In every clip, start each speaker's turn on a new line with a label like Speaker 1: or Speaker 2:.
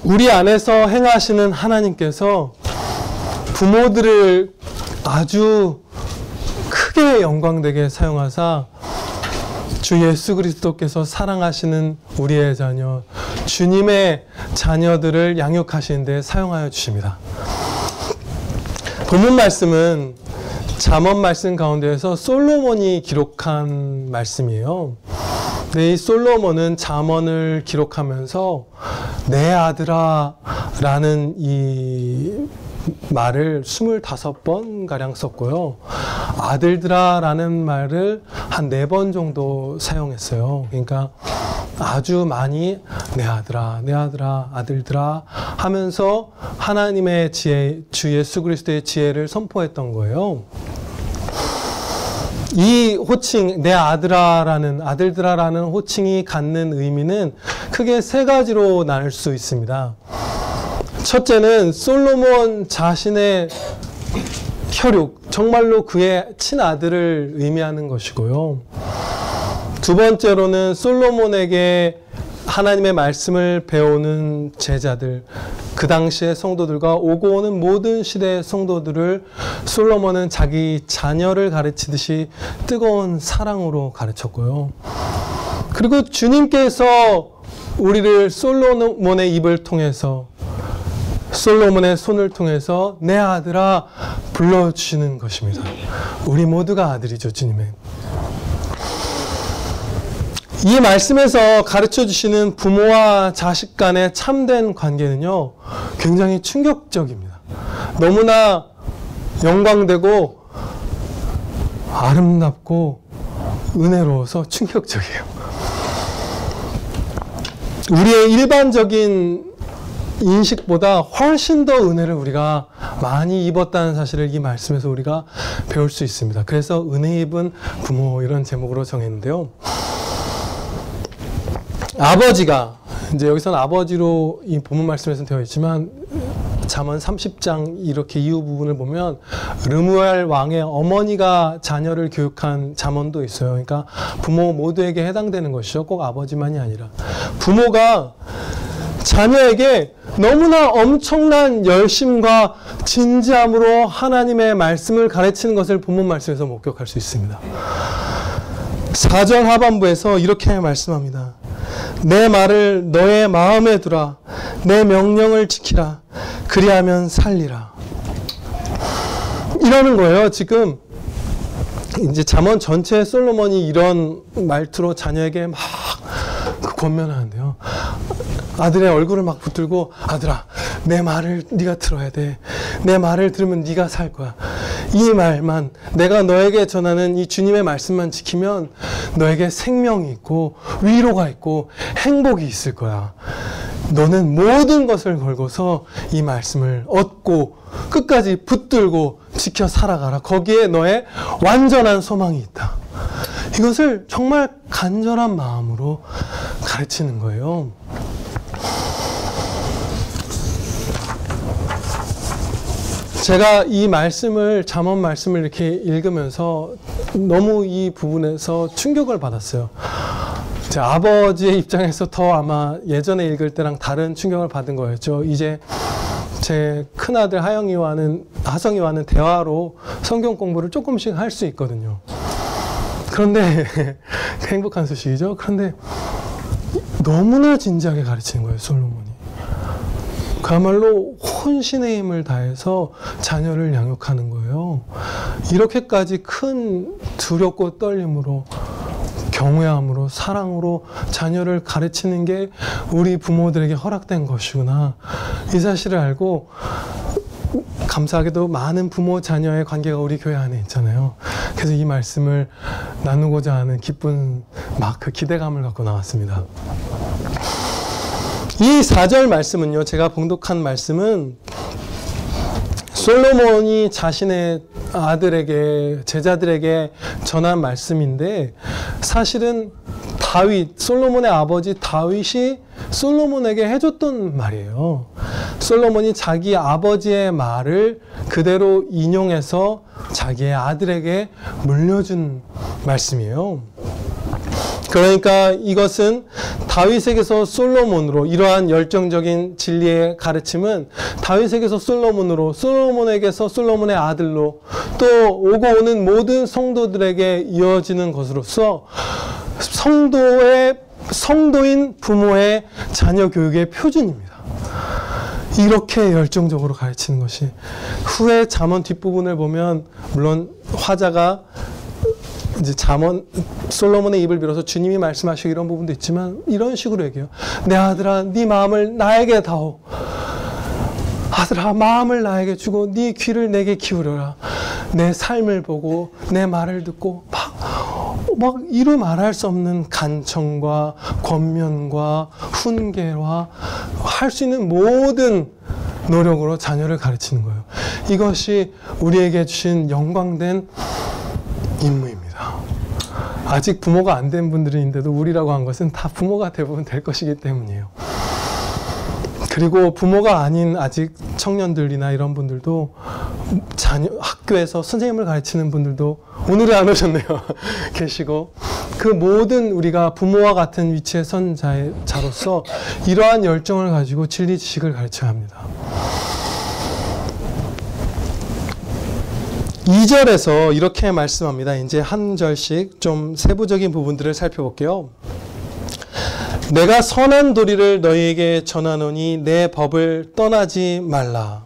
Speaker 1: 우리 안에서 행하시는 하나님께서 부모들을 아주 크게 영광되게 사용하사 주 예수 그리스도께서 사랑하시는 우리의 자녀, 주님의 자녀들을 양육하시는 데 사용하여 주십니다. 본문 말씀은 잠언 말씀 가운데에서 솔로몬이 기록한 말씀이에요. 이 솔로몬은 잠언을 기록하면서 내 아들아 라는 이 말을 25번 가량 썼고요. 아들들아 라는 말을 한 4번 정도 사용했어요. 그러니까 아주 많이 내 아들아, 내 아들아, 아들들아 하면서 하나님의 지혜, 주 예수 그리스도의 지혜를 선포했던 거예요. 이 호칭, 내 아들아라는, 아들들아라는 호칭이 갖는 의미는 크게 3가지로 나눌 수 있습니다. 첫째는 솔로몬 자신의 혈육, 정말로 그의 친아들을 의미하는 것이고요. 두 번째로는 솔로몬에게 하나님의 말씀을 배우는 제자들, 그 당시의 성도들과 오고 오는 모든 시대의 성도들을 솔로몬은 자기 자녀를 가르치듯이 뜨거운 사랑으로 가르쳤고요. 그리고 주님께서 우리를 솔로몬의 입을 통해서, 솔로몬의 손을 통해서 내 아들아 불러주시는 것입니다. 우리 모두가 아들이죠, 주님의. 이 말씀에서 가르쳐 주시는 부모와 자식 간의 참된 관계는요, 굉장히 충격적입니다. 너무나 영광되고 아름답고 은혜로워서 충격적이에요. 우리의 일반적인 인식보다 훨씬 더 은혜를 우리가 많이 입었다는 사실을 이 말씀에서 우리가 배울 수 있습니다. 그래서 은혜 입은 부모, 이런 제목으로 정했는데요. 아버지가, 이제 여기서는 아버지로 이 본문 말씀에서는 되어 있지만 잠언 30장 이렇게 이후 부분을 보면 르무엘 왕의 어머니가 자녀를 교육한 잠언도 있어요. 그러니까 부모 모두에게 해당되는 것이죠. 꼭 아버지만이 아니라. 부모가 자녀에게 너무나 엄청난 열심과 진지함으로 하나님의 말씀을 가르치는 것을 본문 말씀에서 목격할 수 있습니다. 4절 하반부에서 이렇게 말씀합니다. 내 말을 너의 마음에 두라. 내 명령을 지키라. 그리하면 살리라. 이러는 거예요. 지금 이제 잠언 전체에 솔로몬이 이런 말투로 자녀에게 막 권면하는데요. 아들의 얼굴을 막 붙들고, 아들아, 내 말을 네가 들어야 돼. 내 말을 들으면 네가 살 거야. 이 말만, 내가 너에게 전하는 이 주님의 말씀만 지키면 너에게 생명이 있고 위로가 있고 행복이 있을 거야. 너는 모든 것을 걸고서 이 말씀을 얻고 끝까지 붙들고 지켜 살아가라. 거기에 너의 완전한 소망이 있다. 이것을 정말 간절한 마음으로 가르치는 거예요. 제가 이 말씀을, 잠언 말씀을 이렇게 읽으면서 너무 이 부분에서 충격을 받았어요. 제 아버지의 입장에서 더 아마 예전에 읽을 때랑 다른 충격을 받은 거였죠. 이제 제 큰아들 하성이와는 대화로 성경 공부를 조금씩 할 수 있거든요. 그런데 행복한 소식이죠. 그런데 너무나 진지하게 가르치는 거예요, 솔로몬이. 그야말로 혼신의 힘을 다해서 자녀를 양육하는 거예요. 이렇게까지 큰 두렵고 떨림으로, 경외함으로, 사랑으로 자녀를 가르치는 게 우리 부모들에게 허락된 것이구나. 이 사실을 알고, 감사하게도 많은 부모 자녀의 관계가 우리 교회 안에 있잖아요. 그래서 이 말씀을 나누고자 하는 기쁜 그 기대감을 갖고 나왔습니다. 이 4절 말씀은요, 제가 봉독한 말씀은 솔로몬이 자신의 아들에게, 제자들에게 전한 말씀인데, 사실은 솔로몬의 아버지 다윗이 솔로몬에게 해줬던 말이에요. 솔로몬이 자기 아버지의 말을 그대로 인용해서 자기의 아들에게 물려준 말씀이에요. 그러니까 이것은 다윗에게서 솔로몬으로, 이러한 열정적인 진리의 가르침은 다윗에게서 솔로몬으로, 솔로몬에게서 솔로몬의 아들로, 또 오고 오는 모든 성도들에게 이어지는 것으로서 성도인 부모의 자녀 교육의 표준입니다. 이렇게 열정적으로 가르치는 것이, 후에 잠언 뒷부분을 보면 물론 화자가 이제 잠언, 솔로몬의 입을 빌어서 주님이 말씀하시고 이런 부분도 있지만 이런 식으로 얘기해요. 내 아들아, 네 마음을 나에게 다오. 아들아, 마음을 나에게 주고 네 귀를 내게 기울여라. 내 삶을 보고 내 말을 듣고 막 이루 말할 수 없는 간청과 권면과 훈계와 할 수 있는 모든 노력으로 자녀를 가르치는 거예요. 이것이 우리에게 주신 영광된 임무입니다. 아직 부모가 안 된 분들인데도 우리라고 한 것은 다 부모가 대부분 될 것이기 때문이에요. 그리고 부모가 아닌 아직 청년들이나 이런 분들도 학교에서 선생님을 가르치는 분들도 오늘은 안 오셨네요. 계시고, 그 모든 우리가 부모와 같은 위치에 선 자로서 이러한 열정을 가지고 진리 지식을 가르쳐야 합니다. 2절에서 이렇게 말씀합니다. 이제 한 절씩 좀 세부적인 부분들을 살펴볼게요. 내가 선한 도리를 너희에게 전하노니 내 법을 떠나지 말라.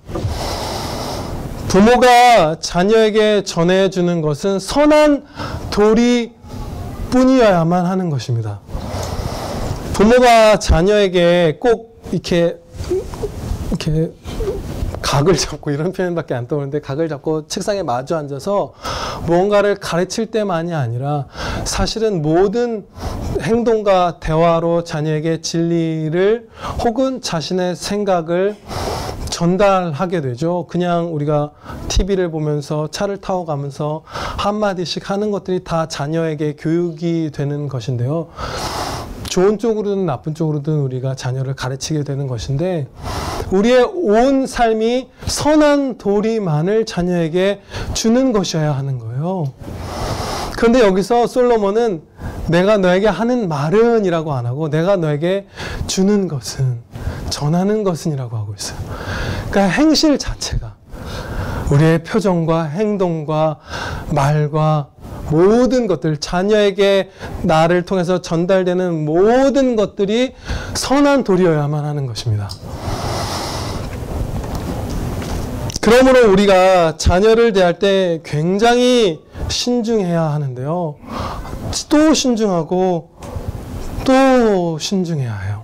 Speaker 1: 부모가 자녀에게 전해주는 것은 선한 도리뿐이어야만 하는 것입니다. 부모가 자녀에게 꼭 이렇게 각을 잡고, 이런 표현밖에 안 떠오르는데, 각을 잡고 책상에 마주 앉아서 무언가를 가르칠 때만이 아니라 사실은 모든 행동과 대화로 자녀에게 진리를 혹은 자신의 생각을 전달하게 되죠. 그냥 우리가 TV를 보면서 차를 타고 가면서 한마디씩 하는 것들이 다 자녀에게 교육이 되는 것인데요. 좋은 쪽으로든 나쁜 쪽으로든 우리가 자녀를 가르치게 되는 것인데, 우리의 온 삶이 선한 도리만을 자녀에게 주는 것이어야 하는 거예요. 그런데 여기서 솔로몬은 내가 너에게 하는 말은 이라고 안 하고 내가 너에게 주는 것은, 전하는 것은 이라고 하고 있어요. 그러니까 행실 자체가, 우리의 표정과 행동과 말과 모든 것들, 자녀에게 나를 통해서 전달되는 모든 것들이 선한 도리여야만 하는 것입니다. 그러므로 우리가 자녀를 대할 때 굉장히 신중해야 하는데요. 또 신중하고 또 신중해야 해요.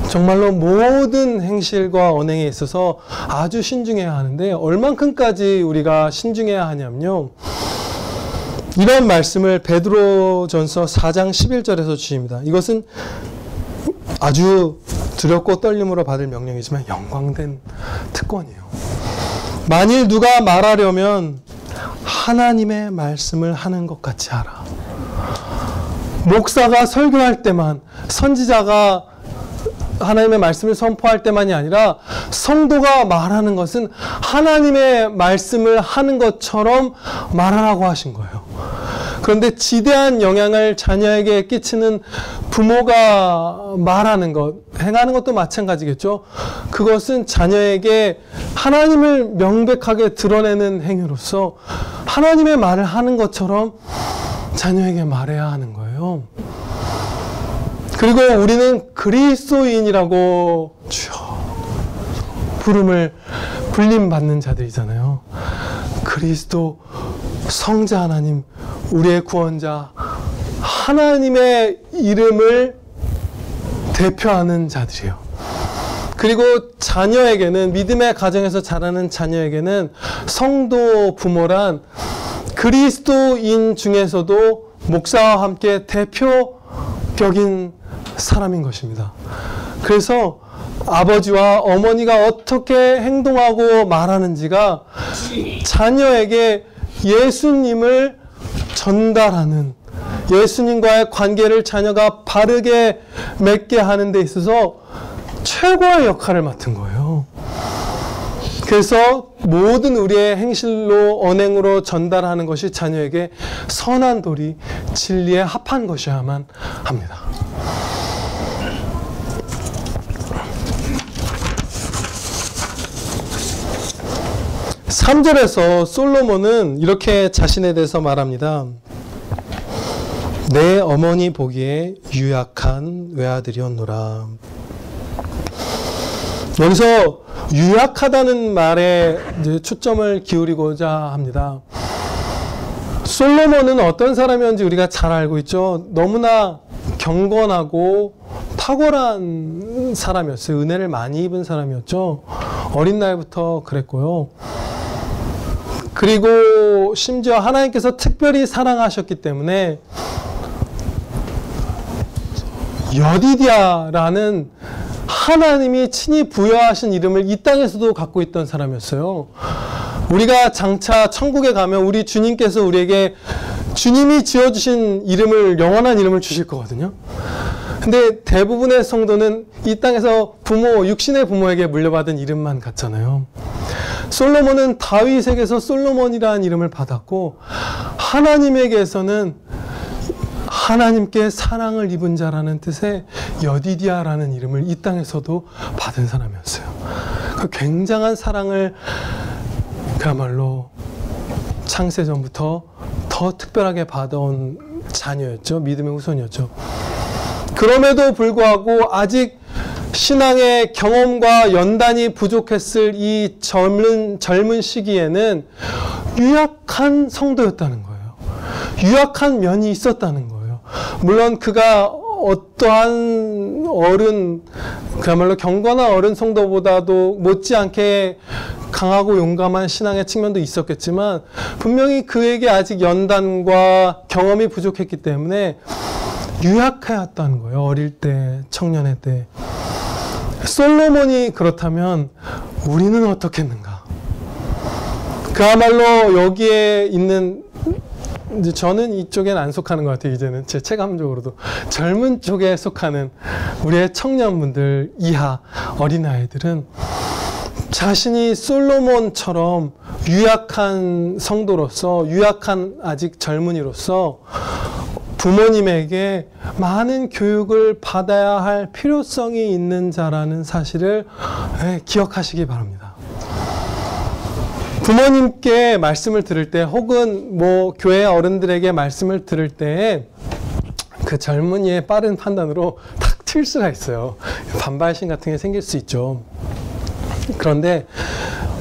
Speaker 1: 정말로 모든 행실과 언행에 있어서 아주 신중해야 하는데, 얼만큼까지 우리가 신중해야 하냐면요, 이런 말씀을 베드로전서 4장 11절에서 주십니다. 이것은 아주 두렵고 떨림으로 받을 명령이지만 영광된 특권이에요. 만일 누가 말하려면 하나님의 말씀을 하는 것 같이 하라. 목사가 설교할 때만, 선지자가 하나님의 말씀을 선포할 때만이 아니라 성도가 말하는 것은 하나님의 말씀을 하는 것처럼 말하라고 하신 거예요. 그런데 지대한 영향을 자녀에게 끼치는 부모가 말하는 것, 행하는 것도 마찬가지겠죠. 그것은 자녀에게 하나님을 명백하게 드러내는 행위로서 하나님의 말을 하는 것처럼 자녀에게 말해야 하는 거예요. 그리고 우리는 그리스도인이라고 부름을 불림받는 자들이잖아요. 그리스도, 성자 하나님, 우리의 구원자, 하나님의 이름을 대표하는 자들이에요. 그리고 자녀에게는, 믿음의 가정에서 자라는 자녀에게는 성도 부모란 그리스도인 중에서도 목사와 함께 대표격인 사람인 것입니다. 그래서 아버지와 어머니가 어떻게 행동하고 말하는지가 자녀에게 예수님을 전달하는, 예수님과의 관계를 자녀가 바르게 맺게 하는 데 있어서 최고의 역할을 맡은 거예요. 그래서 모든 우리의 행실로 언행으로 전달하는 것이 자녀에게 선한 도리, 진리에 합한 것이어야만 합니다. 삼 절에서 솔로몬은 이렇게 자신에 대해서 말합니다. 내 어머니 보기에 유약한 외아들이었노라. 여기서 유약하다는 말에 이제 초점을 기울이고자 합니다. 솔로몬은 어떤 사람이었는지 우리가 잘 알고 있죠. 너무나 경건하고 탁월한 사람이었어요. 은혜를 많이 입은 사람이었죠. 어린 나이부터 그랬고요. 그리고 심지어 하나님께서 특별히 사랑하셨기 때문에 여디디아라는 하나님이 친히 부여하신 이름을 이 땅에서도 갖고 있던 사람이었어요. 우리가 장차 천국에 가면 우리 주님께서 우리에게 주님이 지어주신 이름을, 영원한 이름을 주실 거거든요. 근데 대부분의 성도는 이 땅에서 부모, 육신의 부모에게 물려받은 이름만 같잖아요. 솔로몬은 다윗에게서 솔로몬이라는 이름을 받았고, 하나님에게서는 하나님께 사랑을 입은 자라는 뜻의 여디디아라는 이름을 이 땅에서도 받은 사람이었어요. 그 굉장한 사랑을 그야말로 창세전부터 더 특별하게 받아온 자녀였죠. 믿음의 후손이었죠. 그럼에도 불구하고 아직 신앙의 경험과 연단이 부족했을 이 젊은 시기에는 유약한 성도였다는 거예요. 유약한 면이 있었다는 거예요. 물론 그가 어떠한 어른, 그야말로 경건한 어른 성도보다도 못지않게 강하고 용감한 신앙의 측면도 있었겠지만 분명히 그에게 아직 연단과 경험이 부족했기 때문에 유약하였다는 거예요. 어릴 때, 청년의 때. 솔로몬이 그렇다면 우리는 어떻겠는가? 그야말로 여기에 있는, 이제 저는 이쪽엔 안 속하는 것 같아요. 이제는 제 체감적으로도 젊은 쪽에 속하는 우리의 청년분들 이하 어린아이들은 자신이 솔로몬처럼 유약한 성도로서, 유약한 아직 젊은이로서 부모님에게 많은 교육을 받아야 할 필요성이 있는 자라는 사실을 기억하시기 바랍니다. 부모님께 말씀을 들을 때, 혹은 뭐 교회 어른들에게 말씀을 들을 때 그 젊은이의 빠른 판단으로 탁 튈 수가 있어요. 반발심 같은 게 생길 수 있죠. 그런데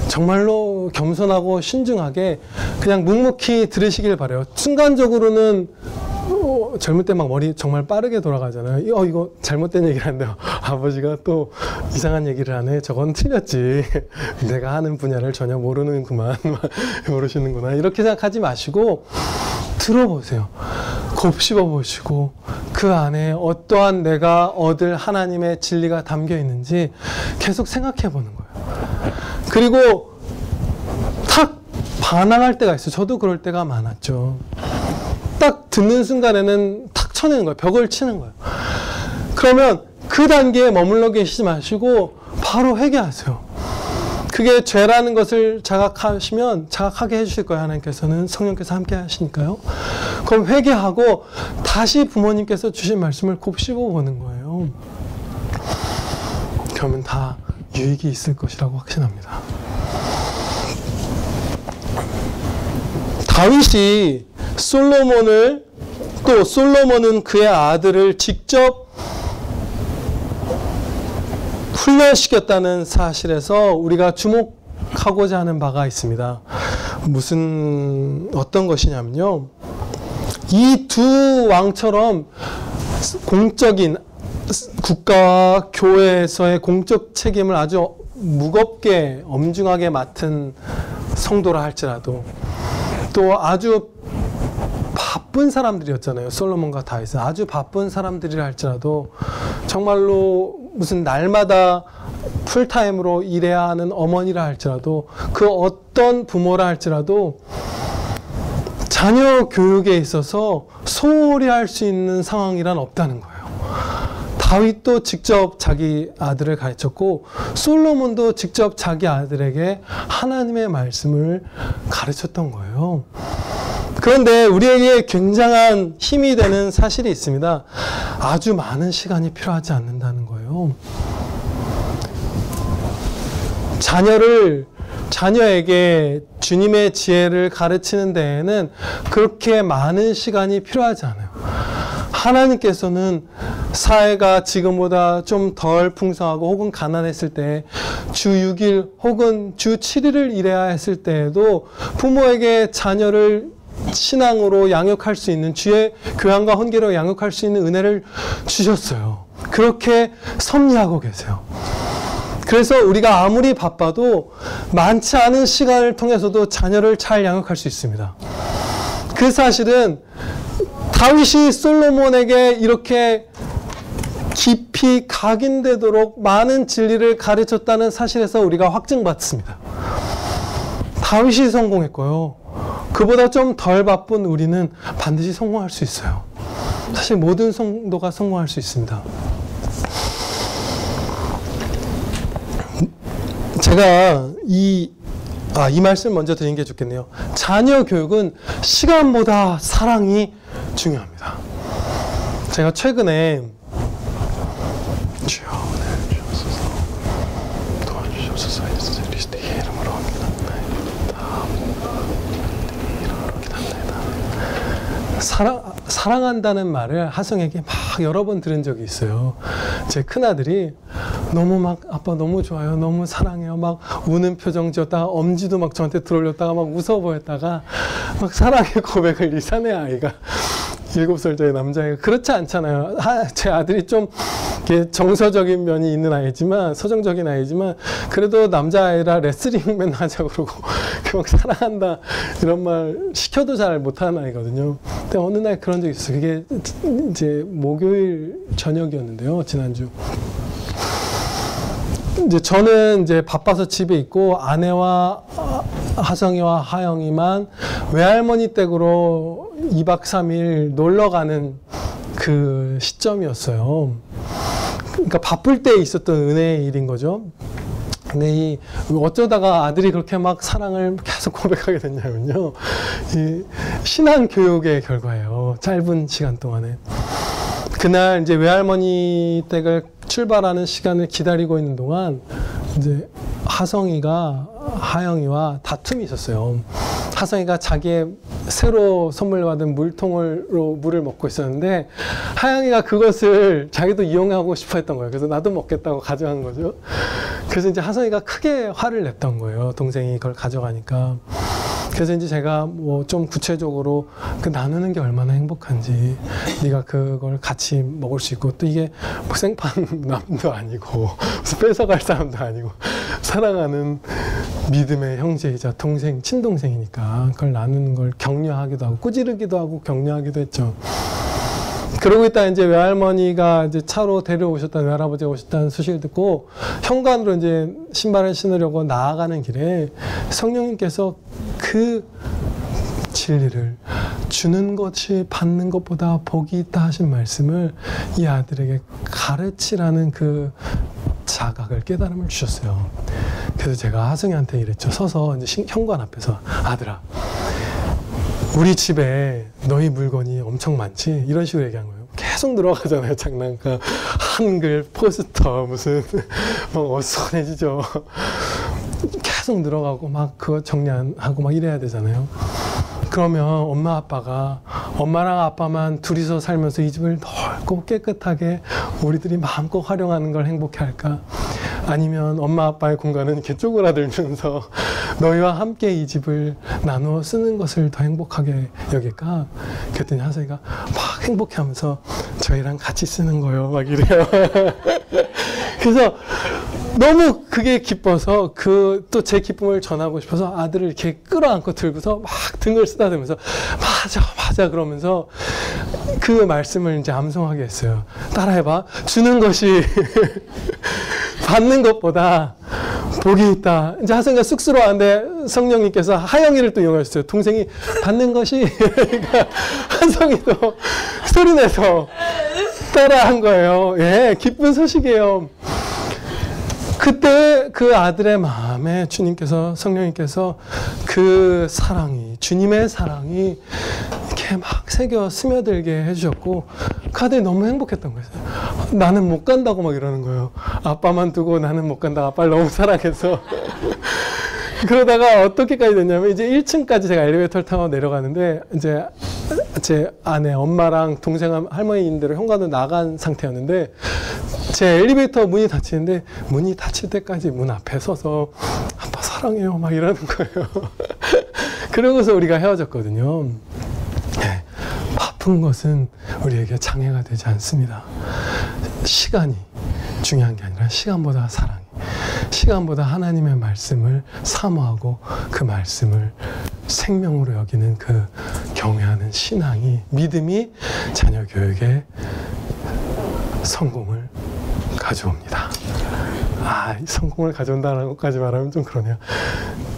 Speaker 1: 정말로 겸손하고 신중하게 그냥 묵묵히 들으시길 바라요. 순간적으로는 젊을 때 막 머리 정말 빠르게 돌아가잖아요. 이거 잘못된 얘기를 하는데 아버지가 또 이상한 얘기를 하네. 저건 틀렸지. 내가 하는 분야를 전혀 모르는구만. 모르시는구나. 이렇게 생각하지 마시고 들어보세요. 곱씹어 보시고 그 안에 어떠한 내가 얻을 하나님의 진리가 담겨 있는지 계속 생각해 보는 거예요. 그리고 탁 반항할 때가 있어요. 저도 그럴 때가 많았죠. 딱 듣는 순간에는 탁 쳐내는 거예요. 벽을 치는 거예요. 그러면 그 단계에 머물러 계시지 마시고 바로 회개하세요. 그게 죄라는 것을 자각하시면 자각하게 해주실 거예요. 하나님께서는, 성령께서 함께 하시니까요. 그럼 회개하고 다시 부모님께서 주신 말씀을 곱씹어 보는 거예요. 그러면 다 유익이 있을 것이라고 확신합니다. 다윗이 솔로몬을, 또 솔로몬은 그의 아들을 직접 훈련시켰다는 사실에서 우리가 주목하고자 하는 바가 있습니다. 어떤 것이냐면요. 이 두 왕처럼 공적인 국가와 교회에서의 공적 책임을 아주 무겁게 엄중하게 맡은 성도라 할지라도, 또 아주 바쁜 사람들이었잖아요. 솔로몬과 다윗은 아주 바쁜 사람들이라 할지라도, 정말로 무슨 날마다 풀타임으로 일해야 하는 어머니라 할지라도, 그 어떤 부모라 할지라도 자녀 교육에 있어서 소홀히 할 수 있는 상황이란 없다는 거예요. 다윗도 직접 자기 아들을 가르쳤고 솔로몬도 직접 자기 아들에게 하나님의 말씀을 가르쳤던 거예요. 그런데 우리에게 굉장한 힘이 되는 사실이 있습니다. 아주 많은 시간이 필요하지 않는다는 거예요. 자녀에게 주님의 지혜를 가르치는 데에는 그렇게 많은 시간이 필요하지 않아요. 하나님께서는 사회가 지금보다 좀 덜 풍성하고 혹은 가난했을 때 주 6일 혹은 주 7일을 일해야 했을 때에도 부모에게 자녀를 신앙으로 양육할 수 있는, 주의 교양과 헌계로 양육할 수 있는 은혜를 주셨어요. 그렇게 섭리하고 계세요. 그래서 우리가 아무리 바빠도 많지 않은 시간을 통해서도 자녀를 잘 양육할 수 있습니다. 그 사실은 다윗이 솔로몬에게 이렇게 깊이 각인되도록 많은 진리를 가르쳤다는 사실에서 우리가 확증받습니다. 다윗이 성공했고요. 그보다 좀 덜 바쁜 우리는 반드시 성공할 수 있어요. 사실 모든 성도가 성공할 수 있습니다. 제가 이 말씀 먼저 드리는 게 좋겠네요. 자녀 교육은 시간보다 사랑이 중요합니다. 제가 최근에 주여 은혜를 주옵소서 도와주시옵소서 그리스도의 이름으로 사랑한다는 말을 하성에게 막 여러 번 들은 적이 있어요. 제 큰아들이 너무 막 아빠 너무 좋아요, 너무 사랑해요, 막 우는 표정 지었다가 엄지도 막 저한테 들어올렸다가 막 웃어 보였다가 막 사랑의 고백을 이 사내 아이가 7살짜리 남자애가 그렇지 않잖아요. 제 아들이 좀 정서적인 면이 있는 아이지만, 서정적인 아이지만 그래도 남자아이라 레슬링 맨날 하자고 그러고 막 사랑한다 이런 말 시켜도 잘 못하는 아이거든요. 근데 어느 날 그런 적이 있어요. 그게 이제 목요일 저녁이었는데요, 지난주. 이제 저는 이제 바빠서 집에 있고 아내와 하성이와 하영이만 외할머니 댁으로 2박 3일 놀러 가는 그 시점이었어요. 그러니까 바쁠 때 있었던 은혜의 일인 거죠. 근데 어쩌다가 아들이 그렇게 막 사랑을 계속 고백하게 됐냐면요, 이 신앙 교육의 결과예요. 짧은 시간 동안에. 그날 이제 외할머니 댁을 출발하는 시간을 기다리고 있는 동안 이제 하성이가 하영이와 다툼이 있었어요. 하성이가 자기의 새로 선물 받은 물통으로 물을 먹고 있었는데 하영이가 그것을 자기도 이용하고 싶어 했던 거예요. 그래서 나도 먹겠다고 가져간 거죠. 그래서 이제 하성이가 크게 화를 냈던 거예요. 동생이 그걸 가져가니까. 그래서 이제 제가 뭐 좀 구체적으로 그 나누는 게 얼마나 행복한지, 네가 그걸 같이 먹을 수 있고, 또 이게 뭐 생판 남도 아니고 무슨 뺏어갈 사람도 아니고 사랑하는 믿음의 형제이자 동생, 친동생이니까 그걸 나누는 걸 격려하기도 하고 꾸지르기도 하고 격려하기도 했죠. 그러고 있다 이제 외할머니가 이제 차로 데려오셨다는, 외할아버지가 오셨다는 소식을 듣고 현관으로 이제 신발을 신으려고 나아가는 길에 성령님께서 그 진리를, 주는 것이 받는 것보다 복이 있다 하신 말씀을 이 아들에게 가르치라는 그 자각을, 깨달음을 주셨어요. 그래서 제가 하성이한테 이랬죠. 서서 이제 현관 앞에서, 아들아, 우리 집에 너희 물건이 엄청 많지? 이런 식으로 얘기한 거예요. 계속 들어가잖아요, 장난감. 한글, 포스터, 무슨, 막 어수선해지죠. 계속 들어가고 막 그거 정리하고 막 이래야 되잖아요. 그러면 엄마 아빠가, 엄마랑 아빠만 둘이서 살면서 이 집을 넓고 깨끗하게 우리들이 마음껏 활용하는 걸 행복해 할까? 아니면 엄마 아빠의 공간은 이렇게 쪼그라들면서 너희와 함께 이 집을 나누어 쓰는 것을 더 행복하게 여길까? 그랬더니 하성이가 막 행복해하면서 저희랑 같이 쓰는 거요, 막 이래요. 그래서 너무 그게 기뻐서 또 제 기쁨을 전하고 싶어서 아들을 이렇게 끌어안고 들고서 막 등을 쓰다듬으면서 맞아 그러면서 그 말씀을 이제 암송하게 했어요. 따라해봐. 주는 것이 받는 것보다 복이 있다. 이제 하성이가 쑥스러워하는데 성령님께서 하영이를 또 이용하셨어요. 동생이 받는 것이 그러니까 하성이도 소리내서 따라한 거예요. 예, 기쁜 소식이에요. 그때 그 아들의 마음에 주님께서, 성령님께서 그 사랑이, 주님의 사랑이 이렇게 막 새겨 스며들게 해주셨고, 그 아들이 너무 행복했던 거예요. 나는 못 간다고 막 이러는 거예요. 아빠만 두고 나는 못 간다. 아빠를 너무 사랑해서. 그러다가 어떻게까지 됐냐면, 이제 1층까지 제가 엘리베이터를 타고 내려가는데, 이제 제 아내, 엄마랑 동생, 할머니인대로 현관으로 나간 상태였는데, 제 엘리베이터 문이 닫히는데, 문이 닫힐 때까지 문 앞에 서서 아빠 사랑해요 막 이러는 거예요. 그러고서 우리가 헤어졌거든요. 네, 바쁜 것은 우리에게 장애가 되지 않습니다. 시간이 중요한 게 아니라 시간보다 사랑이, 시간보다 하나님의 말씀을 사모하고 그 말씀을 생명으로 여기는 그 경외하는 신앙이, 믿음이 자녀 교육에 성공을 가져옵니다. 아, 성공을 가져온다는 것까지 말하면 좀 그러네요.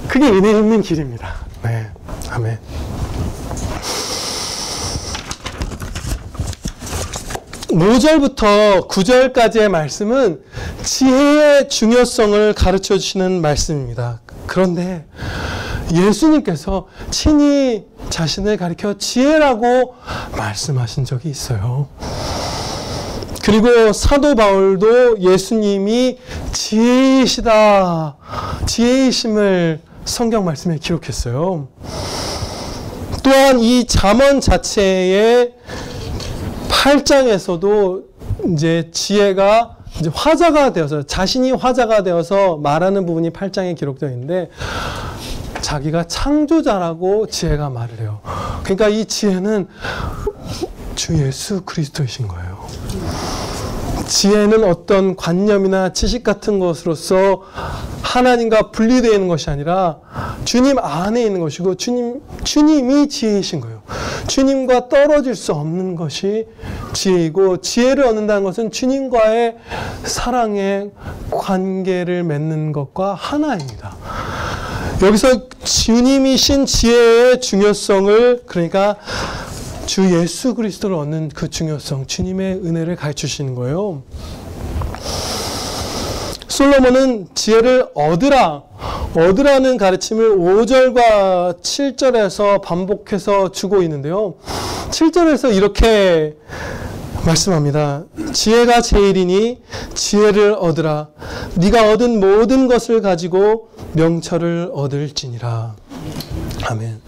Speaker 1: 그게 은혜 있는 길입니다. 네, 아멘. (5절부터) (9절까지의) 말씀은 지혜의 중요성을 가르쳐 주시는 말씀입니다. 그런데 예수님께서 친히 자신을 가리켜 지혜라고 말씀하신 적이 있어요. 그리고 사도 바울도 예수님이 지혜이시다, 지혜이심을 성경 말씀에 기록했어요. 또한 이 잠언 자체의 8장에서도 이제 지혜가 이제 화자가 되어서, 자신이 화자가 되어서 말하는 부분이 8장에 기록되어 있는데, 자기가 창조자라고 지혜가 말을 해요. 그러니까 이 지혜는 주 예수 그리스도이신 거예요. 지혜는 어떤 관념이나 지식 같은 것으로서 하나님과 분리되어 있는 것이 아니라 주님 안에 있는 것이고, 주님이 지혜이신 거예요. 주님과 떨어질 수 없는 것이 지혜이고, 지혜를 얻는다는 것은 주님과의 사랑의 관계를 맺는 것과 하나입니다. 여기서 주님이신 지혜의 중요성을, 그러니까 주 예수 그리스도를 얻는 그 중요성, 주님의 은혜를 가르쳐 주시는 거예요. 솔로몬은 지혜를 얻으라는 가르침을 5절과 7절에서 반복해서 주고 있는데요. 7절에서 이렇게 말씀합니다. 지혜가 제일이니 지혜를 얻으라. 네가 얻은 모든 것을 가지고 명철을 얻을지니라. 아멘.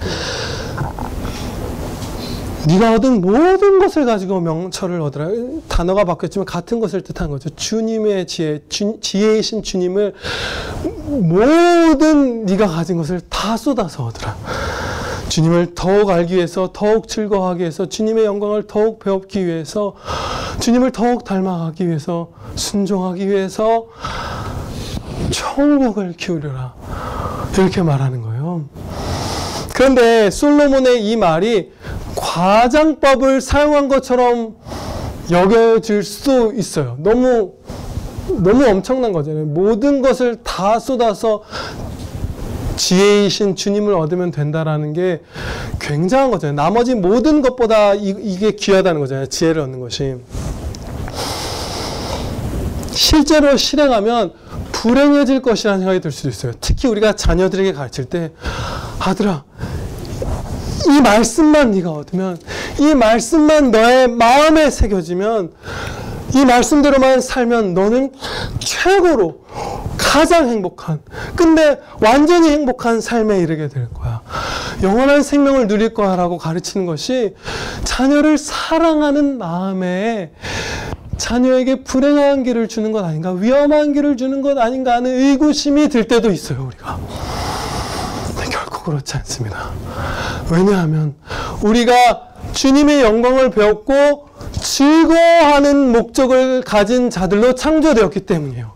Speaker 1: 네가 얻은 모든 것을 가지고 명철을 얻으라. 단어가 바뀌었지만 같은 것을 뜻하는 거죠. 주님의 지혜, 지혜이신 주님을 모든 네가 가진 것을 다 쏟아서 얻으라. 주님을 더욱 알기 위해서, 더욱 즐거워하기 위해서, 주님의 영광을 더욱 배우기 위해서, 주님을 더욱 닮아가기 위해서, 순종하기 위해서 총력을 기울여라. 이렇게 말하는 거예요. 그런데 솔로몬의 이 말이 과장법을 사용한 것처럼 여겨질 수도 있어요. 너무 엄청난 거잖아요. 모든 것을 다 쏟아서 지혜이신 주님을 얻으면 된다라는 게 굉장한 거잖아요. 나머지 모든 것보다 이게 귀하다는 거잖아요. 지혜를 얻는 것이. 실제로 실행하면 불행해질 것이라는 생각이 들 수도 있어요. 특히 우리가 자녀들에게 가르칠 때, 아들아, 이 말씀만 네가 얻으면, 이 말씀만 너의 마음에 새겨지면, 이 말씀대로만 살면 너는 최고로 가장 행복한, 근데 완전히 행복한 삶에 이르게 될 거야. 영원한 생명을 누릴 거야 라고 가르치는 것이 자녀를 사랑하는 마음에 자녀에게 불행한 길을 주는 것 아닌가, 위험한 길을 주는 것 아닌가 하는 의구심이 들 때도 있어요, 우리가. 결코 그렇지 않습니다. 왜냐하면 우리가 주님의 영광을 배웠고 즐거워하는 목적을 가진 자들로 창조되었기 때문이에요.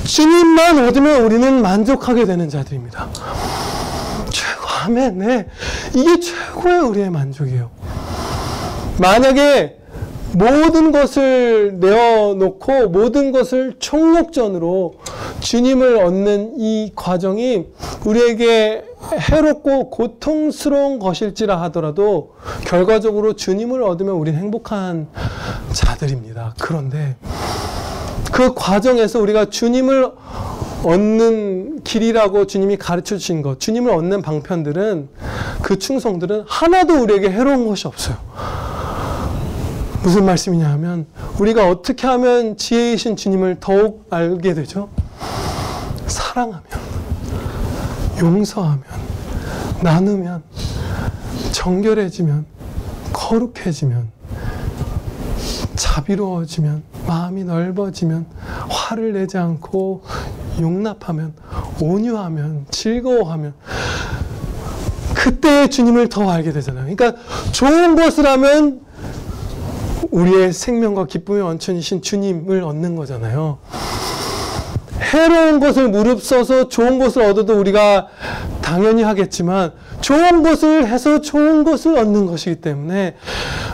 Speaker 1: 주님만 얻으면 우리는 만족하게 되는 자들입니다. 최고, 아멘. 네. 이게 최고의 우리의 만족이에요. 만약에 모든 것을 내어놓고 모든 것을 총력전으로 주님을 얻는 이 과정이 우리에게 해롭고 고통스러운 것일지라 하더라도 결과적으로 주님을 얻으면 우리는 행복한 자들입니다. 그런데 그 과정에서 우리가 주님을 얻는 길이라고 주님이 가르쳐 주신 것, 주님을 얻는 방편들은, 그 충성들은 하나도 우리에게 해로운 것이 없어요. 무슨 말씀이냐 하면, 우리가 어떻게 하면 지혜이신 주님을 더욱 알게 되죠? 사랑하면, 용서하면, 나누면, 정결해지면, 거룩해지면, 자비로워지면, 마음이 넓어지면, 화를 내지 않고 용납하면, 온유하면, 즐거워하면, 그때 주님을 더 알게 되잖아요. 그러니까 좋은 것을 하면 우리의 생명과 기쁨의 원천이신 주님을 얻는 거잖아요. 해로운 것을 무릅써서 좋은 것을 얻어도 우리가 당연히 하겠지만, 좋은 것을 해서 좋은 것을 얻는 것이기 때문에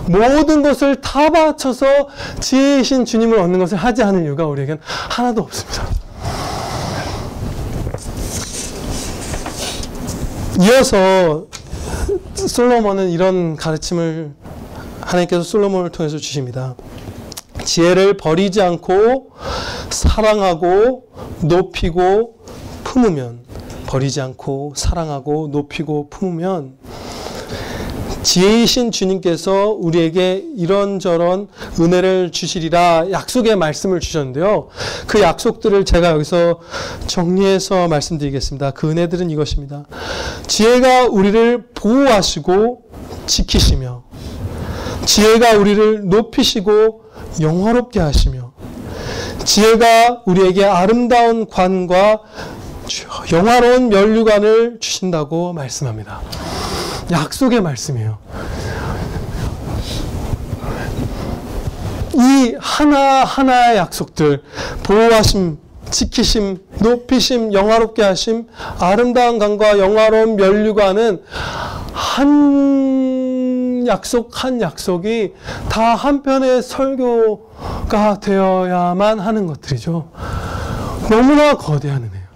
Speaker 1: 모든 것을 다 바쳐서 지혜이신 주님을 얻는 것을 하지 않을 이유가 우리에겐 하나도 없습니다. 이어서 솔로몬은 이런 가르침을 하나님께서 솔로몬을 통해서 주십니다. 지혜를 버리지 않고 사랑하고 높이고 품으면, 버리지 않고 사랑하고 높이고 품으면, 지혜이신 주님께서 우리에게 이런저런 은혜를 주시리라 약속의 말씀을 주셨는데요. 그 약속들을 제가 여기서 정리해서 말씀드리겠습니다. 그 은혜들은 이것입니다. 지혜가 우리를 보호하시고 지키시며, 지혜가 우리를 높이시고 영화롭게 하시며, 지혜가 우리에게 아름다운 관과 영화로운 면류관을 주신다고 말씀합니다. 약속의 말씀이에요. 이 하나하나의 약속들, 보호하심, 지키심, 높이심, 영화롭게 하심, 아름다운 관과 영화로운 면류관은 한 약속 한 약속이 다 한편의 설교가 되어야만 하는 것들이죠. 너무나 거대한 은혜예요.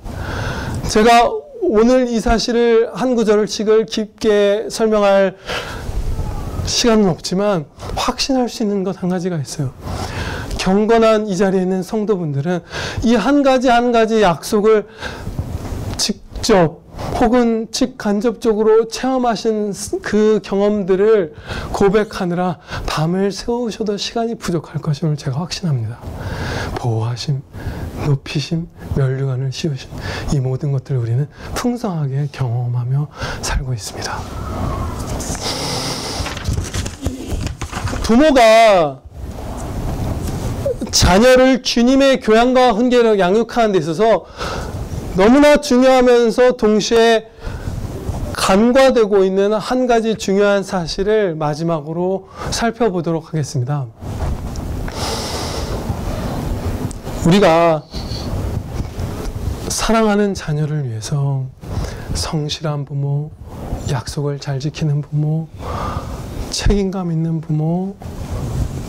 Speaker 1: 제가 오늘 이 사실을 한 구절씩을 깊게 설명할 시간은 없지만 확신할 수 있는 것 한 가지가 있어요. 경건한 이 자리에 있는 성도분들은 이 한 가지 한 가지 약속을 직접 혹은 직간접적으로 체험하신 그 경험들을 고백하느라 밤을 새우셔도 시간이 부족할 것임을 제가 확신합니다. 보호하심, 높이심, 면류관을 씌우심, 이 모든 것들을 우리는 풍성하게 경험하며 살고 있습니다. 부모가 자녀를 주님의 교양과 훈계로 양육하는 데 있어서 너무나 중요하면서 동시에 간과되고 있는 한 가지 중요한 사실을 마지막으로 살펴보도록 하겠습니다. 우리가 사랑하는 자녀를 위해서 성실한 부모, 약속을 잘 지키는 부모, 책임감 있는 부모,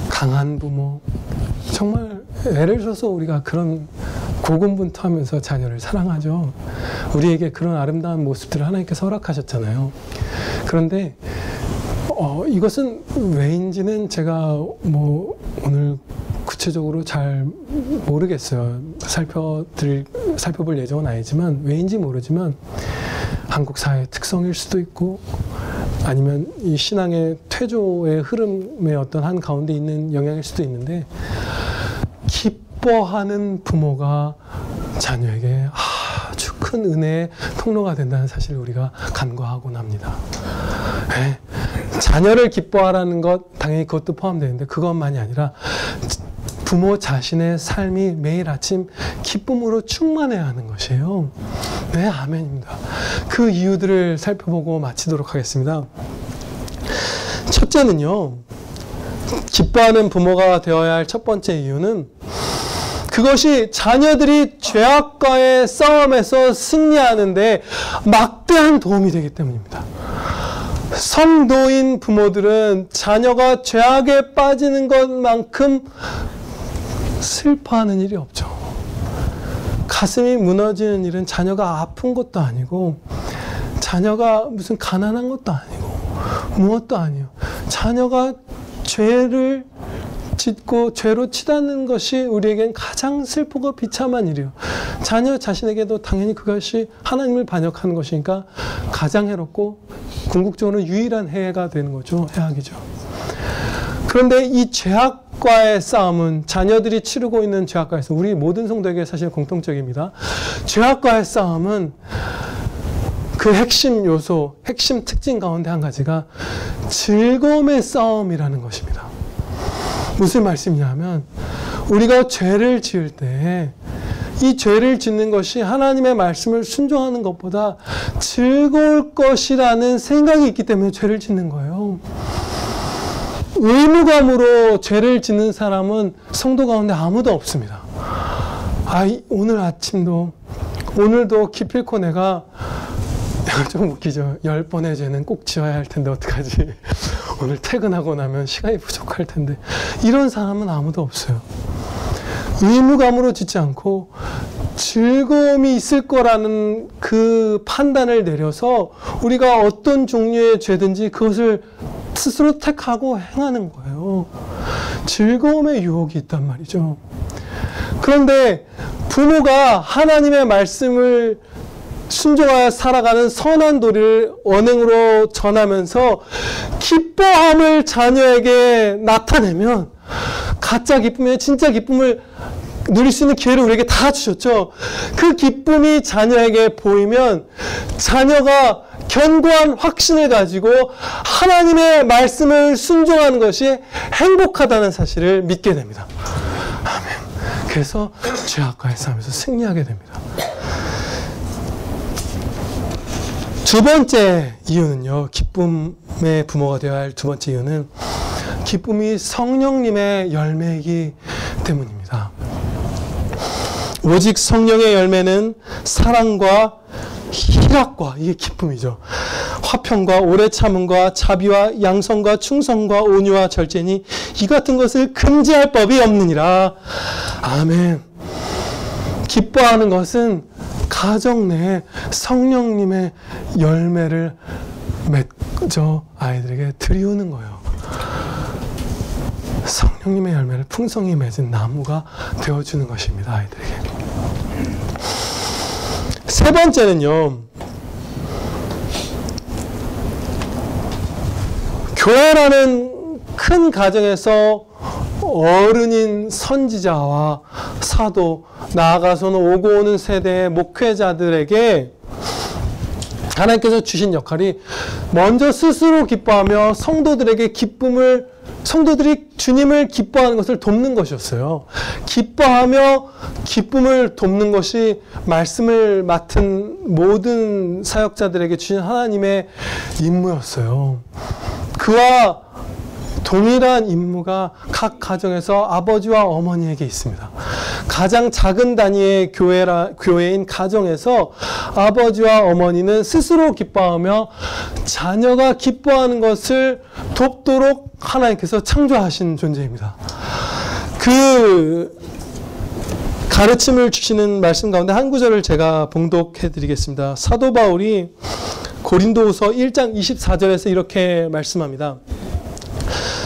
Speaker 1: 강한 부모, 정말 애를 써서 우리가 그런 고군분투하면서 자녀를 사랑하죠. 우리에게 그런 아름다운 모습들을 하나님께서 허락하셨잖아요. 그런데 이것은 왜인지는 제가 오늘 구체적으로 잘 모르겠어요. 살펴볼 예정은 아니지만, 왜인지 모르지만 한국 사회의 특성일 수도 있고, 아니면 이 신앙의 퇴조의 흐름의 어떤 한 가운데 있는 영향일 수도 있는데, 기뻐하는 부모가 자녀에게 아주 큰 은혜의 통로가 된다는 사실을 우리가 간과하곤 합니다. 네. 자녀를 기뻐하라는 것, 당연히 그것도 포함되는데 그것만이 아니라 부모 자신의 삶이 매일 아침 기쁨으로 충만해야 하는 것이에요. 네, 아멘입니다. 그 이유들을 살펴보고 마치도록 하겠습니다. 첫째는요, 기뻐하는 부모가 되어야 할 첫 번째 이유는 그것이 자녀들이 죄악과의 싸움에서 승리하는데 막대한 도움이 되기 때문입니다. 성도인 부모들은 자녀가 죄악에 빠지는 것만큼 슬퍼하는 일이 없죠. 가슴이 무너지는 일은 자녀가 아픈 것도 아니고 자녀가 무슨 가난한 것도 아니고 무엇도 아니에요. 자녀가 죄를 짓고 죄로 치닫는 것이 우리에겐 가장 슬프고 비참한 일이에요. 자녀 자신에게도 당연히 그것이 하나님을 반역하는 것이니까 가장 해롭고 궁극적으로 유일한 해가 되는 거죠. 해악이죠. 그런데 이 죄악과의 싸움은 자녀들이 치르고 있는 죄악과의 싸움, 우리 모든 성도에게 사실 공통적입니다. 죄악과의 싸움은 그 핵심 요소, 핵심 특징 가운데 한 가지가 즐거움의 싸움이라는 것입니다. 무슨 말씀이냐면 우리가 죄를 지을 때 이 죄를 짓는 것이 하나님의 말씀을 순종하는 것보다 즐거울 것이라는 생각이 있기 때문에 죄를 짓는 거예요. 의무감으로 죄를 짓는 사람은 성도 가운데 아무도 없습니다. 오늘 아침도 오늘도 기필코 내가 좀 웃기죠. 10번의 죄는 꼭 지어야 할 텐데 어떡하지? 오늘 퇴근하고 나면 시간이 부족할 텐데. 이런 사람은 아무도 없어요. 의무감으로 짓지 않고 즐거움이 있을 거라는 그 판단을 내려서 우리가 어떤 종류의 죄든지 그것을 스스로 택하고 행하는 거예요. 즐거움의 유혹이 있단 말이죠. 그런데 부모가 하나님의 말씀을 순종하여 살아가는 선한 도리를 언행으로 전하면서 기뻐함을 자녀에게 나타내면 가짜 기쁨에 진짜 기쁨을 누릴 수 있는 기회를 우리에게 다 주셨죠. 그 기쁨이 자녀에게 보이면 자녀가 견고한 확신을 가지고 하나님의 말씀을 순종하는 것이 행복하다는 사실을 믿게 됩니다. 아멘. 그래서 죄악과의 싸움에서 승리하게 됩니다. 두 번째 이유는요, 기쁨의 부모가 되어야 할 두 번째 이유는 기쁨이 성령님의 열매이기 때문입니다. 오직 성령의 열매는 사랑과 희락과, 이게 기쁨이죠. 화평과 오래 참음과 자비와 양성과 충성과 온유와 절제니 이 같은 것을 금지할 법이 없느니라. 아멘. 기뻐하는 것은 가정 내에 성령님의 열매를 맺어 아이들에게 들이우는 거예요. 성령님의 열매를 풍성히 맺은 나무가 되어주는 것입니다. 아이들에게. 세 번째는요, 교회라는 큰 가정에서 어른인 선지자와 사도, 나아가서는 오고 오는 세대의 목회자들에게 하나님께서 주신 역할이 먼저 스스로 기뻐하며 성도들이 주님을 기뻐하는 것을 돕는 것이었어요. 기뻐하며 기쁨을 돕는 것이 말씀을 맡은 모든 사역자들에게 주신 하나님의 임무였어요. 그와 동일한 임무가 각 가정에서 아버지와 어머니에게 있습니다. 가장 작은 단위의 교회인 가정에서 아버지와 어머니는 스스로 기뻐하며 자녀가 기뻐하는 것을 돕도록 하나님께서 창조하신 존재입니다. 그 가르침을 주시는 말씀 가운데 한 구절을 제가 봉독해 드리겠습니다. 사도 바울이 고린도후서 1장 24절에서 이렇게 말씀합니다.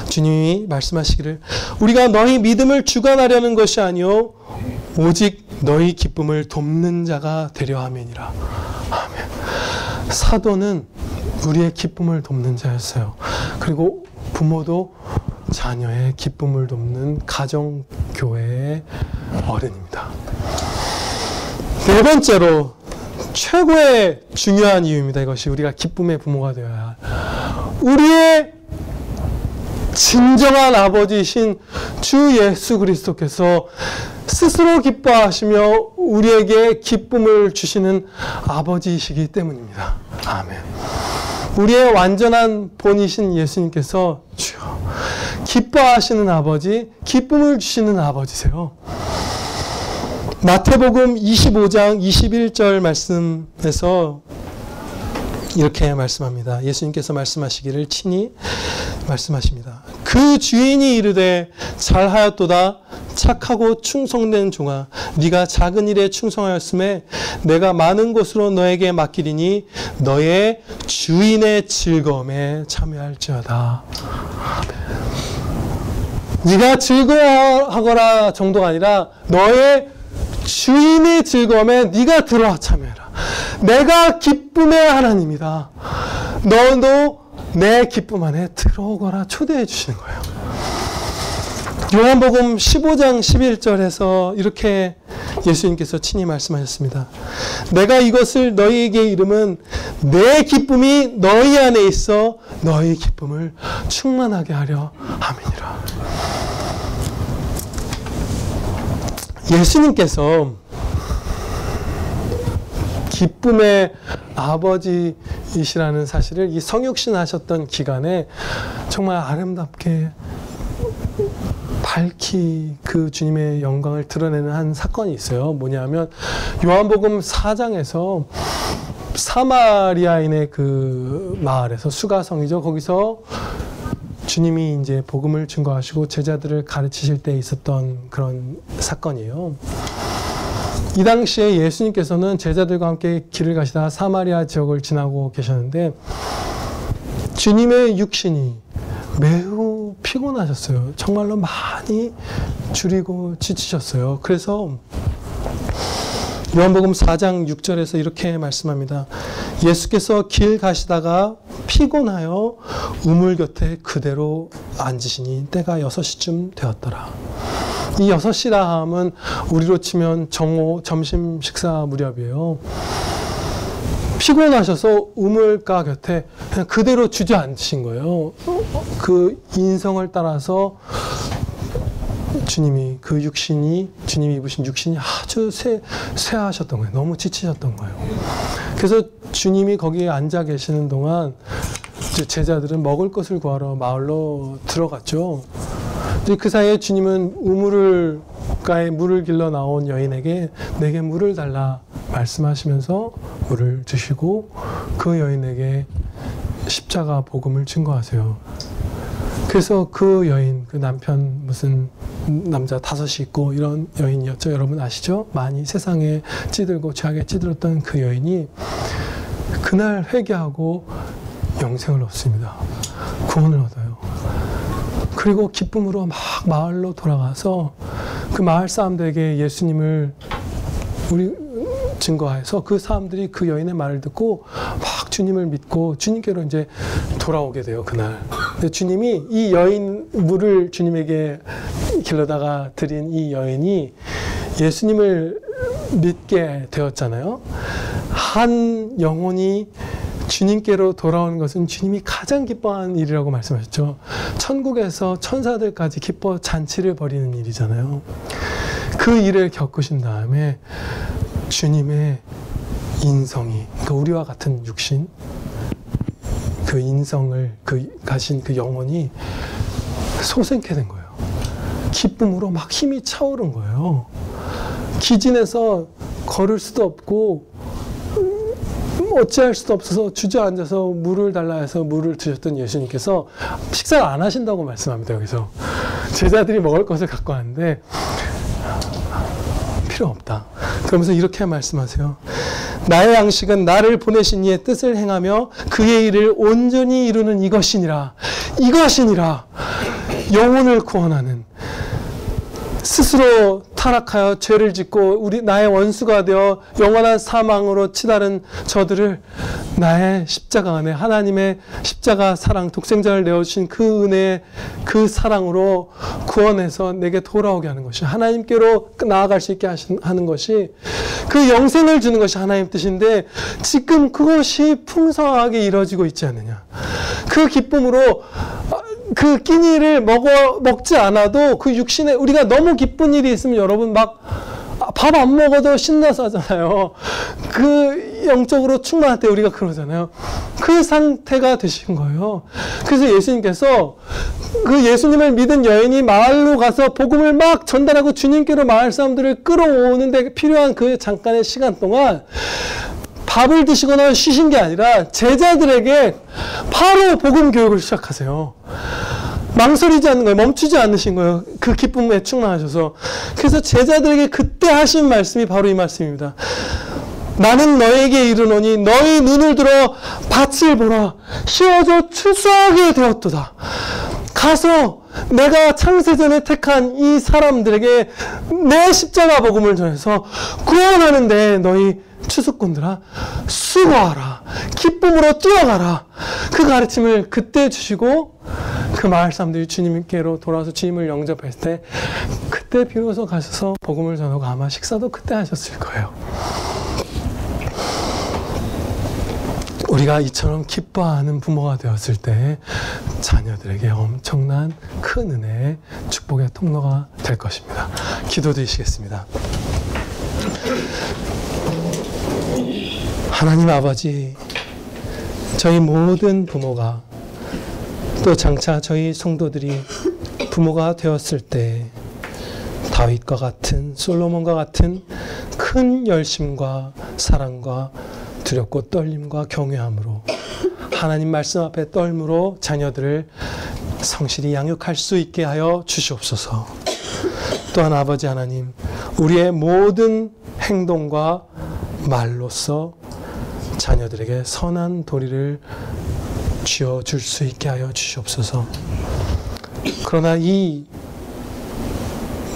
Speaker 1: 주님이 말씀하시기를 우리가 너희 믿음을 주관하려는 것이 아니요 오직 너희 기쁨을 돕는 자가 되려 함이니라. 아멘. 사도는 우리의 기쁨을 돕는 자였어요. 그리고 부모도 자녀의 기쁨을 돕는 가정교회의 어른입니다. 네 번째로 최고의 중요한 이유입니다. 이것이 우리가 기쁨의 부모가 되어야 할 우리의 진정한 아버지이신 주 예수 그리스도께서 스스로 기뻐하시며 우리에게 기쁨을 주시는 아버지이시기 때문입니다. 아멘. 우리의 완전한 본이신 예수님께서 주여 기뻐하시는 아버지, 기쁨을 주시는 아버지세요. 마태복음 25장 21절 말씀에서 이렇게 말씀합니다. 예수님께서 말씀하시기를 친히 말씀하십니다. 그 주인이 이르되 잘하였도다 착하고 충성된 종아, 네가 작은 일에 충성하였음에 내가 많은 곳으로 너에게 맡기리니 너의 주인의 즐거움에 참여할지어다. 네가 즐거워하거라 정도가 아니라 너의 주인의 즐거움에 네가 들어와 참여해라. 내가 기쁨의 하나님이다. 너도 내 기쁨 안에 들어오거라 초대해 주시는 거예요. 요한복음 15장 11절에서 이렇게 예수님께서 친히 말씀하셨습니다. 내가 이것을 너희에게 이름은 내 기쁨이 너희 안에 있어 너희 기쁨을 충만하게 하려 함이니라. 예수님께서 기쁨의 아버지이시라는 사실을 이 성육신 하셨던 기간에 정말 아름답게 밝히 그 주님의 영광을 드러내는 한 사건이 있어요. 뭐냐면 요한복음 4장에서 사마리아인의 그 마을에서 수가성이죠. 거기서 주님이 이제 복음을 증거하시고 제자들을 가르치실 때 있었던 그런 사건이에요. 이 당시에 예수님께서는 제자들과 함께 길을 가시다가 사마리아 지역을 지나고 계셨는데 주님의 육신이 매우 피곤하셨어요. 정말로 많이 줄이고 지치셨어요. 그래서 요한복음 4장 6절에서 이렇게 말씀합니다. 예수께서 길 가시다가 피곤하여 우물 곁에 그대로 앉으시니 때가 6시쯤 되었더라. 이 6시라 함은 우리로 치면 정오, 점심 식사 무렵이에요. 피곤하셔서 우물가 곁에 그냥 그대로 주저앉으신 거예요. 그 인성을 따라서 주님이 그 육신이 주님이 입으신 육신이 아주 쇠하셨던 거예요. 너무 지치셨던 거예요. 그래서 주님이 거기에 앉아 계시는 동안 제자들은 먹을 것을 구하러 마을로 들어갔죠. 그 사이에 주님은 우물가에 물을 길러 나온 여인에게 내게 물을 달라 말씀하시면서 물을 주시고 그 여인에게 십자가 복음을 증거하세요. 그래서 그 여인, 그 남편 무슨 남자 5이 있고 이런 여인이었죠. 여러분 아시죠? 많이 세상에 찌들고 죄악에 찌들었던 그 여인이 그날 회개하고 영생을 얻습니다. 구원을 얻어요. 그리고 기쁨으로 막 마을로 돌아가서 그 마을 사람들에게 예수님을 증거해서 그 사람들이 그 여인의 말을 듣고 막 주님을 믿고 주님께로 이제 돌아오게 돼요, 그날. 근데 주님이 이 여인, 물을 주님에게 길러다가 드린 이 여인이 예수님을 믿게 되었잖아요. 한 영혼이 주님께로 돌아오는 것은 주님이 가장 기뻐하는 일이라고 말씀하셨죠. 천국에서 천사들까지 기뻐 잔치를 벌이는 일이잖아요. 그 일을 겪으신 다음에 주님의 인성이, 그러니까 우리와 같은 육신, 그 인성을 가신 그 영혼이 솟게 된 거예요. 기쁨으로 막 힘이 차오른 거예요. 기진해서 걸을 수도 없고 어찌할 수도 없어서 주저앉아서 물을 달라 해서 물을 드셨던 예수님께서 식사를 안 하신다고 말씀합니다. 여기서 제자들이 먹을 것을 갖고 왔는데 필요 없다. 그러면서 이렇게 말씀하세요. 나의 양식은 나를 보내신 이의 뜻을 행하며 그의 일을 온전히 이루는 이것이니라. 이것이니라. 영혼을 구원하는, 스스로 타락하여 죄를 짓고 나의 원수가 되어 영원한 사망으로 치달은 저들을 나의 십자가 안에 하나님의 십자가 사랑, 독생자를 내어주신 그 은혜의 그 사랑으로 구원해서 내게 돌아오게 하는 것이, 하나님께로 나아갈 수 있게 하는 것이, 그 영생을 주는 것이 하나님 뜻인데 지금 그것이 풍성하게 이루어지고 있지 않느냐. 그 기쁨으로 그 끼니를 먹지 않아도 그 육신에 우리가 너무 기쁜 일이 있으면 여러분 막 밥 안 먹어도 신나서 하잖아요. 그 영적으로 충만할 때 우리가 그러잖아요. 그 상태가 되신 거예요. 그래서 예수님께서 그 예수님을 믿은 여인이 마을로 가서 복음을 막 전달하고 주님께로 마을 사람들을 끌어오는 데 필요한 그 잠깐의 시간 동안 밥을 드시거나 쉬신 게 아니라 제자들에게 바로 복음 교육을 시작하세요. 망설이지 않는 거예요. 멈추지 않으신 거예요. 그 기쁨에 충만하셔서. 그래서 제자들에게 그때 하신 말씀이 바로 이 말씀입니다. 나는 너에게 이르노니 너희 눈을 들어 밭을 보라. 휘어져 추수하게 되었도다. 가서 내가 창세전에 택한 이 사람들에게 내 십자가 복음을 전해서 구원하는데 너희 추수꾼들아 수고하라. 기쁨으로 뛰어가라. 그 가르침을 그때 주시고 그 마을 사람들이 주님께로 돌아와서 주님을 영접했을 때 그때 비로소 가셔서 복음을 전하고 아마 식사도 그때 하셨을 거예요. 우리가 이처럼 기뻐하는 부모가 되었을 때 자녀들에게 엄청난 큰 은혜의 축복의 통로가 될 것입니다. 기도드리시겠습니다. 하나님 아버지, 저희 모든 부모가 또 장차 저희 성도들이 부모가 되었을 때 다윗과 같은 솔로몬과 같은 큰 열심과 사랑과 두렵고 떨림과 경외함으로 하나님 말씀 앞에 떨므로 자녀들을 성실히 양육할 수 있게 하여 주시옵소서. 또한 아버지 하나님, 우리의 모든 행동과 말로써 자녀들에게 선한 도리를 쥐어줄 수 있게 하여 주시옵소서. 그러나 이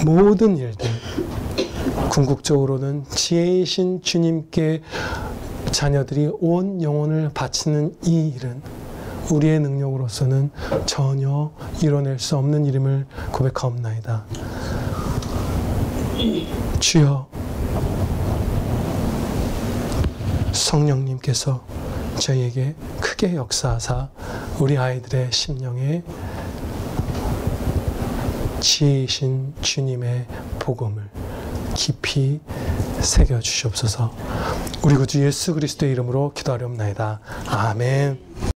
Speaker 1: 모든 일들, 궁극적으로는 지혜이신 주님께 자녀들이 온 영혼을 바치는 이 일은 우리의 능력으로서는 전혀 이뤄낼 수 없는 일임을 고백하옵나이다. 주여, 성령님께서 저희에게 크게 역사하사 우리 아이들의 심령에 지혜이신 주님의 복음을 깊이 새겨 주시옵소서. 우리 구주 예수 그리스도의 이름으로 기도하렵나이다. 아멘.